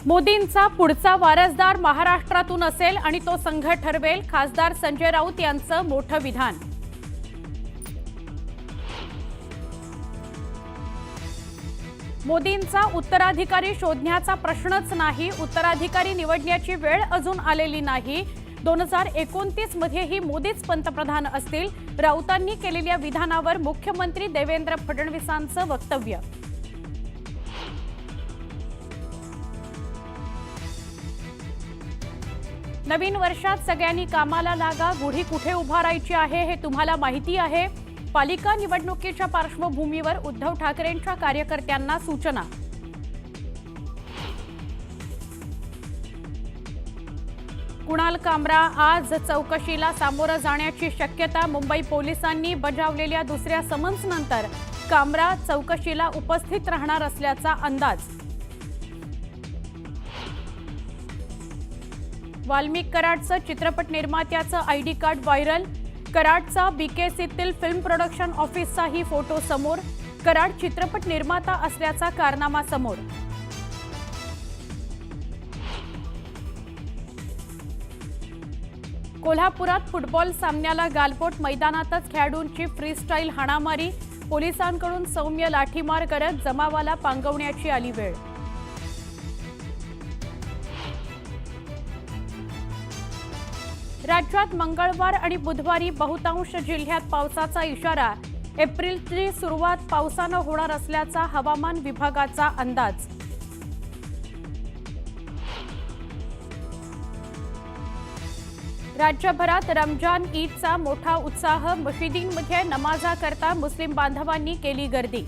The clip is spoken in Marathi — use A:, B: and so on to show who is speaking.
A: मोदींचा पुढचा वारसदार महाराष्ट्रातून असेल आणि तो संघ ठरवेल, खासदार संजय राऊत यांचं मोठं विधान। मोदींचा उत्तराधिकारी शोधण्याचा प्रश्नच नाही, उत्तराधिकारी निवडण्याची वेळ अजून आलेली नाही। 2029 मध्येही मोदीच पंतप्रधान असतील, राऊतांनी केलेल्या विधानावर मुख्यमंत्री देवेंद्र फडणवीसांचं वक्तव्य। नवीन वर्षात सगळ्यांनी कामाला लागा, गुढी कुठे उभारायची आहे हे तुम्हाला माहिती आहे। पालिका निवडणुकीच्या पार्श्वभूमीवर उद्धव ठाकरेंच्या कार्यकर्त्यांना सूचना। कुणाल कामरा आज चौकशीला सामोरं जाण्याची शक्यता। मुंबई पोलिसांनी बजावलेल्या दुसऱ्या समन्सनंतर कामरा चौकशीला उपस्थित राहणार असल्याचा अंदाज। वाल्मिक कराडचं चित्रपट निर्मात्याचं आयडी कार्ड व्हायरल। कराडचा बीकेसीतील फिल्म प्रोडक्शन ऑफिसचाही फोटो समोर। कराड चित्रपट निर्माता असल्याचा कारनामा समोर। कोल्हापुरात फुटबॉल सामन्याला गालबोट, मैदानातच खेळाडूंची फ्रीस्टाईल हाणामारी। पोलिसांकडून सौम्य लाठीमार करत जमावाला पांगवण्याची आली वेळ। राज्यात मंगळवार आणि बुधवारी बहुतांश जिल्ह्यात पावसाचा इशारा। एप्रिलची सुरुवात पावसानं होणार असल्याचा हवामान विभागाचा अंदाज। राज्यभरात रमजान ईदचा मोठा उत्साह। मशिदींमध्ये नमाजा करता मुस्लिम बांधवांनी केली गर्दी।